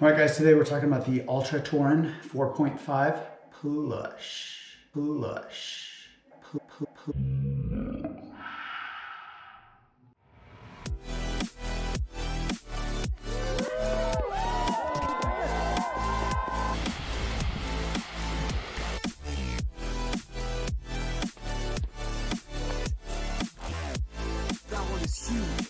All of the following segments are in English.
All right, guys, today we're talking about the Altra Torin 4.5 Plush. Plush. That one is huge.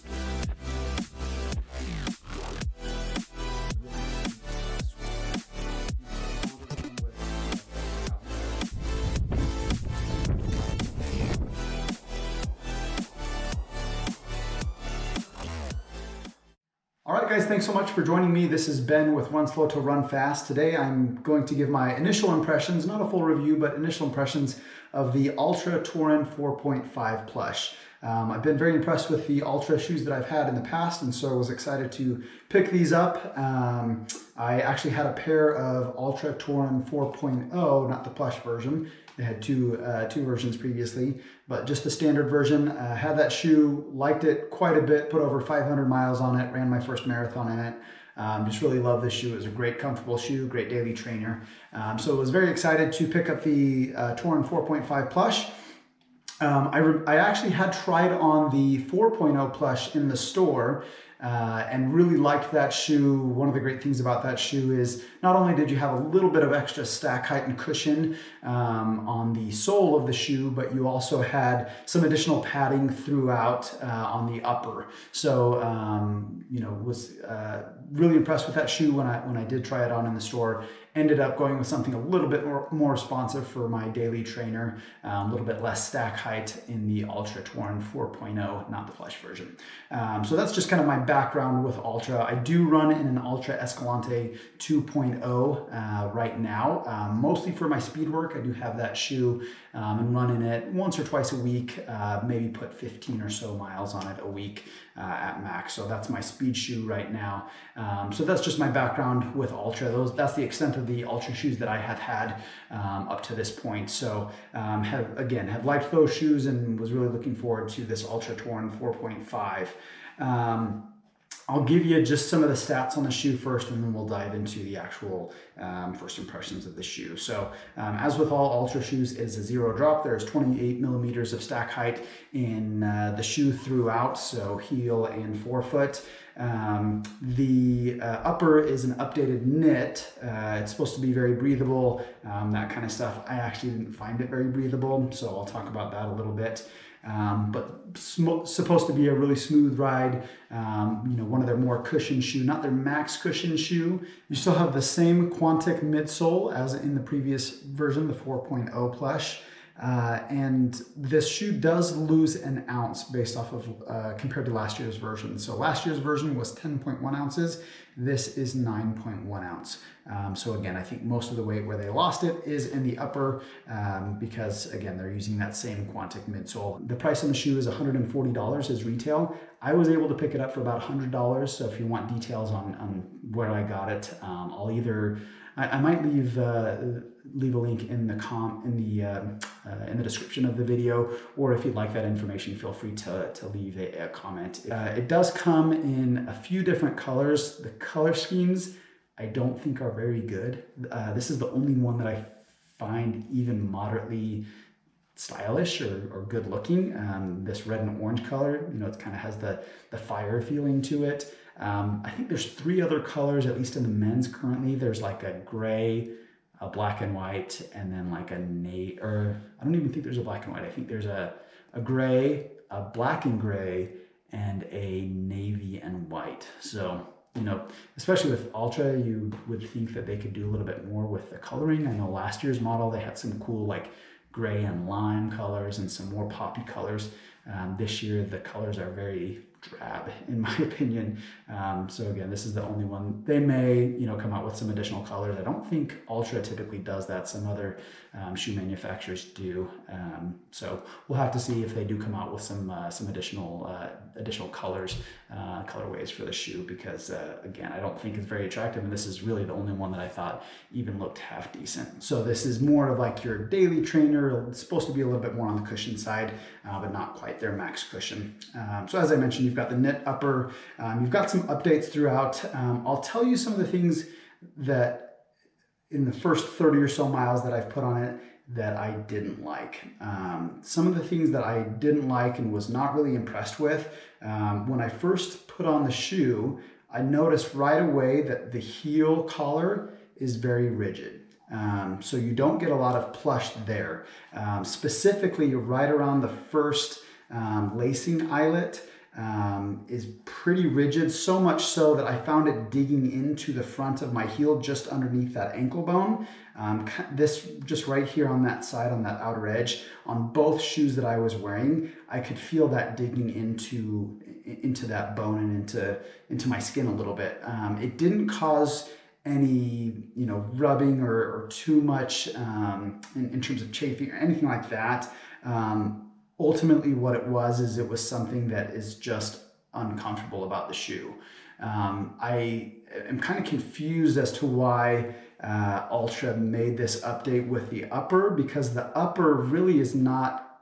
All right, guys, thanks so much for joining me. This is Ben with Run Slow to Run Fast. Today I'm going to give my initial impressions, not a full review, but initial impressions of the Altra Torin 4.5 Plush. I've been very impressed with the Altra shoes that I've had in the past, and so I was excited to pick these up. I actually had a pair of Altra Torin 4.0, not the Plush version. They had two versions previously, but just the standard version. Had that shoe, liked it quite a bit, put over 500 miles on it, ran my first marathon in it. Just really love this shoe. It was a great, comfortable shoe, great daily trainer. So I was very excited to pick up the Torin 4.5 Plush. I actually had tried on the 4.0 Plush in the store and really liked that shoe. One of the great things about that shoe is not only did you have a little bit of extra stack height and cushion on the sole of the shoe, but you also had some additional padding throughout on the upper. So, was really impressed with that shoe when I did try it on in the store. Ended up going with something a little bit more responsive for my daily trainer, a little bit less stack height in the Altra Torin 4.0, not the Plush version. So that's just kind of my background with Altra. I do run in an Altra Escalante 2.0 right now, mostly for my speed work. I do have that shoe and run in it once or twice a week, maybe put 15 or so miles on it a week at max. So that's my speed shoe right now. So that's just my background with Altra. That's the extent of the Altra shoes that I have had up to this point. So have liked those shoes and was really looking forward to this Altra Torin 4.5. I'll give you just some of the stats on the shoe first, and then we'll dive into the actual first impressions of the shoe. So as with all Altra shoes, it's a zero drop. There's 28 millimeters of stack height in the shoe throughout, so heel and forefoot. The upper is an updated knit. It's supposed to be very breathable, that kind of stuff. I actually didn't find it very breathable, so I'll talk about that a little bit. But supposed to be a really smooth ride. One of their more cushioned shoe, not their max cushion shoe. You still have the same Quantic midsole as in the previous version, the 4.0 Plush. And this shoe does lose an ounce based off of compared to last year's version. So last year's version was 10.1 ounces. This is 9.1 ounce. So again, I think most of the weight where they lost it is in the upper because again, they're using that same Quantic midsole. The price on the shoe is $140 as retail. I was able to pick it up for about $100. So if you want details on where I got it, I'll either I might leave a link in the description of the video, or if you'd like that information, feel free to leave a comment. It does come in a few different colors. The color schemes I don't think are very good. This is the only one that I find even moderately stylish or good looking. This red and orange color, it kind of has the fire feeling to it. I think there's 3 other colors, at least in the men's currently. There's like a gray, a black and white, and then like a navy, or I don't even think there's a black and white. I think there's a gray, a black and gray, and a navy and white. So, especially with Altra, you would think that they could do a little bit more with the coloring. I know last year's model, they had some cool like gray and lime colors and some more poppy colors. This year, the colors are very drab, in my opinion. So again, this is the only one. They may, come out with some additional colors. I don't think Altra typically does that. Some other shoe manufacturers do. So we'll have to see if they do come out with some additional colors, colorways for the shoe, because again, I don't think it's very attractive, and this is really the only one that I thought even looked half decent. So this is more of like your daily trainer. It's supposed to be a little bit more on the cushion side, but not quite their max cushion. So as I mentioned, you've got the knit upper, you've got some updates throughout. I'll tell you some of the things that in the first 30 or so miles that I've put on it that I didn't like. Some of the things that I didn't like and was not really impressed with, when I first put on the shoe, I noticed right away that the heel collar is very rigid. So you don't get a lot of plush there. Specifically right around the first lacing eyelet is pretty rigid, so much so that I found it digging into the front of my heel just underneath that ankle bone. This just right here on that side, on that outer edge, on both shoes that I was wearing, I could feel that digging into that bone and into my skin a little bit. It didn't cause any rubbing or too much in terms of chafing or anything like that. Ultimately what it was something that is just uncomfortable about the shoe. I am kind of confused as to why Altra made this update with the upper, because the upper really it's not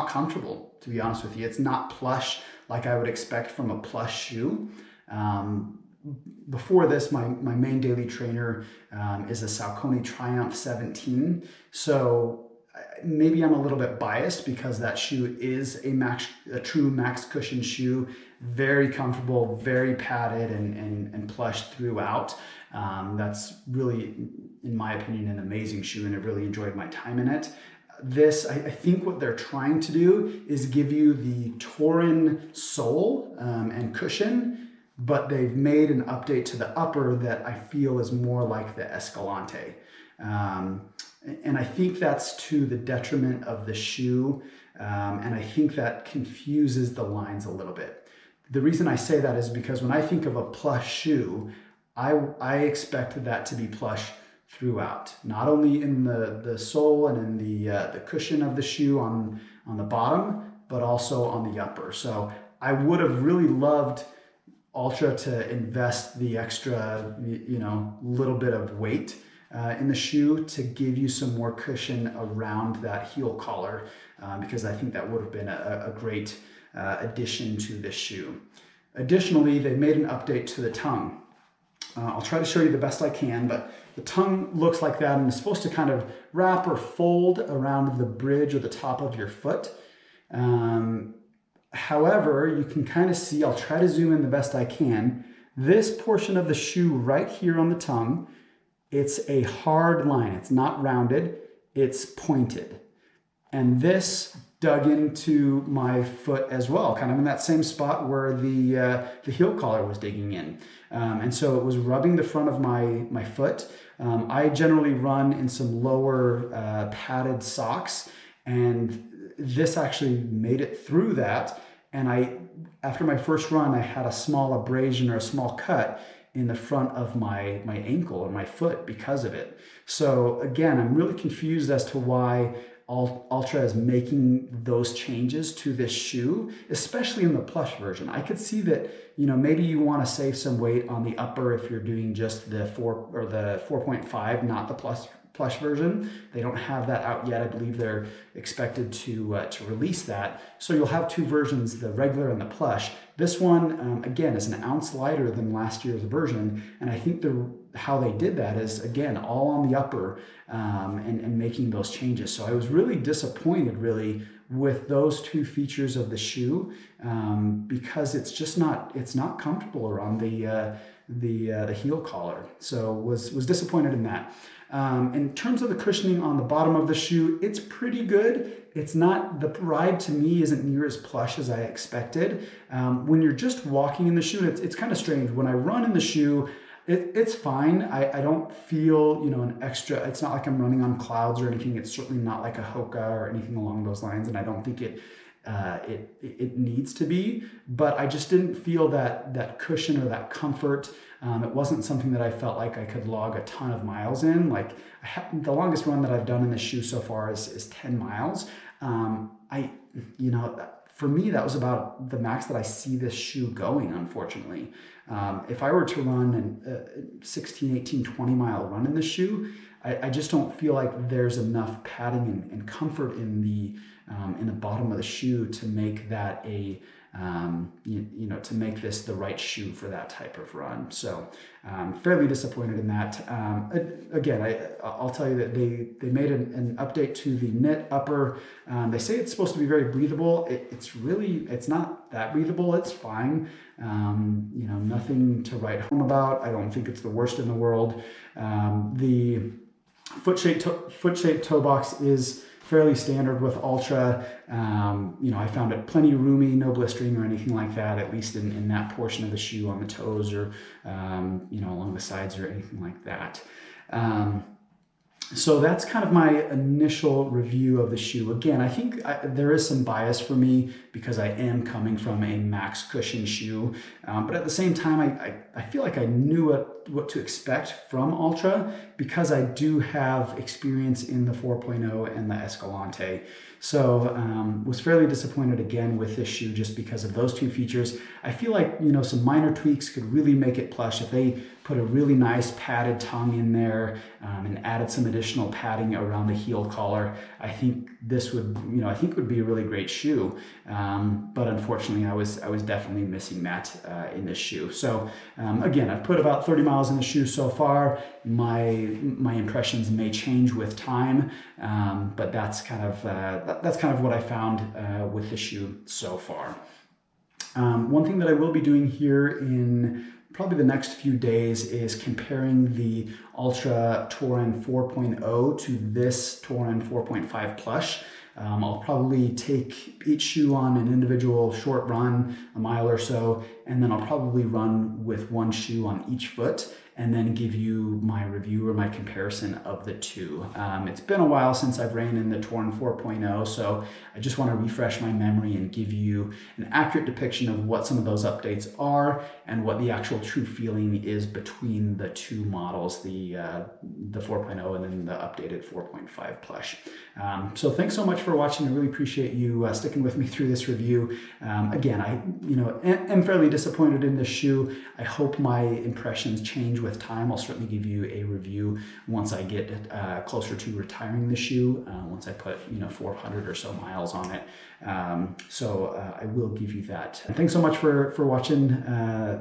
comfortable, to be honest with you. It's not plush like I would expect from a plush shoe. Before this, my main daily trainer is a Saucony Triumph 17. So maybe I'm a little bit biased because that shoe is a true max cushion shoe, very comfortable, very padded and plush throughout. That's really, in my opinion, an amazing shoe, and I really enjoyed my time in it. This, I think what they're trying to do is give you the Torin sole and cushion, but they've made an update to the upper that I feel is more like the Escalante. And I think that's to the detriment of the shoe, and I think that confuses the lines a little bit. The reason I say that is because when I think of a plush shoe, I expect that to be plush throughout, not only in the sole and in the cushion of the shoe on the bottom, but also on the upper. So I would have really loved Altra to invest the extra, little bit of weight in the shoe to give you some more cushion around that heel collar, because I think that would have been a great addition to this shoe. Additionally, they made an update to the tongue. I'll try to show you the best I can, but the tongue looks like that and is supposed to kind of wrap or fold around the bridge or the top of your foot. However, you can kind of see, I'll try to zoom in the best I can, this portion of the shoe right here on the tongue, it's a hard line. It's not rounded, it's pointed. And this dug into my foot as well, kind of in that same spot where the heel collar was digging in. And so it was rubbing the front of my foot. I generally run in some lower padded socks, and this actually made it through that. And after my first run, I had a small abrasion or a small cut in the front of my ankle or my foot because of it. So again, I'm really confused as to why Altra is making those changes to this shoe, especially in the plush version. I could see that, maybe you want to save some weight on the upper if you're doing just the 4.5, not the plush version. They don't have that out yet. I believe they're expected to release that. So you'll have two versions, the regular and the plush. This one, again, is an ounce lighter than last year's version. And I think how they did that is, again, all on the upper and making those changes. So I was really disappointed, really, with those two features of the shoe because it's not comfortable around the heel collar. So was disappointed in that. In terms of the cushioning on the bottom of the shoe, it's pretty good. It's not, the ride to me isn't near as plush as I expected. When you're just walking in the shoe, it's kind of strange. When I run in the shoe, it's fine. I don't feel, an extra, it's not like I'm running on clouds or anything. It's certainly not like a Hoka or anything along those lines. And I don't think it needs to be, but I just didn't feel that cushion or that comfort. It wasn't something that I felt like I could log a ton of miles in. Like the longest run that I've done in this shoe so far is 10 miles. For me, that was about the max that I see this shoe going, unfortunately. If I were to run a 16, 18, 20 mile run in this shoe, I just don't feel like there's enough padding and comfort in the bottom of the shoe to make that a you know, to make this the right shoe for that type of run. So fairly disappointed in that. Again, I'll tell you that they made an update to the knit upper. They say it's supposed to be very breathable. It's not that breathable. It's fine. You know, nothing to write home about. I don't think it's the worst in the world. The foot-shaped toe box is fairly standard with Altra. You know, I found it plenty roomy, no blistering or anything like that, at least in that portion of the shoe on the toes or, you know, along the sides or anything like that. So that's kind of my initial review of the shoe. Again, I think there is some bias for me because I am coming from a max cushion shoe. But at the same time, I feel like I knew what to expect from Altra because I do have experience in the 4.0 and the Escalante. So was fairly disappointed again with this shoe just because of those two features. I feel like, you know, some minor tweaks could really make it plush if they put a really nice padded tongue in there and added some additional padding around the heel collar. I think this would, you know, I think would be a really great shoe. But unfortunately, I was definitely missing that in this shoe. So again, I've put about 30 miles in the shoe so far. My impressions may change with time, but that's kind of what I found with the shoe so far. One thing that I will be doing here in probably the next few days is comparing the Altra Torin 4.0 to this Torin 4.5 Plush. I'll probably take each shoe on an individual short run, a mile or so, and then I'll probably run with one shoe on each foot and then give you my review or my comparison of the two. It's been a while since I've ran in the Torin 4.0, so I just want to refresh my memory and give you an accurate depiction of what some of those updates are and what the actual true feeling is between the two models, the 4.0 and then the updated 4.5 Plush. So thanks so much for watching. I really appreciate you sticking with me through this review. Again, I am fairly disappointed in this shoe. I hope my impressions change with time. I'll certainly give you a review once I get closer to retiring the shoe, once I put 400 or so miles on it. So I will give you that. And thanks so much for watching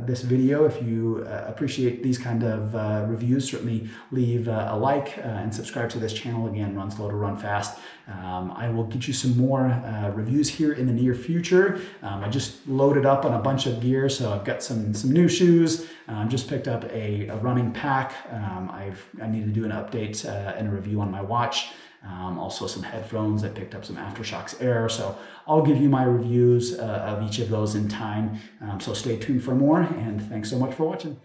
this video. If you appreciate these kind of reviews, certainly leave a like and subscribe to this channel. Again, Run Slow to Run Fast. I will get you some more reviews here in the near future. I just loaded up on a bunch of gear, so I've got some new shoes. Just picked up a running pack. I need to do an update and a review on my watch. Also some headphones. I picked up some Aftershokz Air, so I'll give you my reviews of each of those in time. So stay tuned for more, and thanks so much for watching.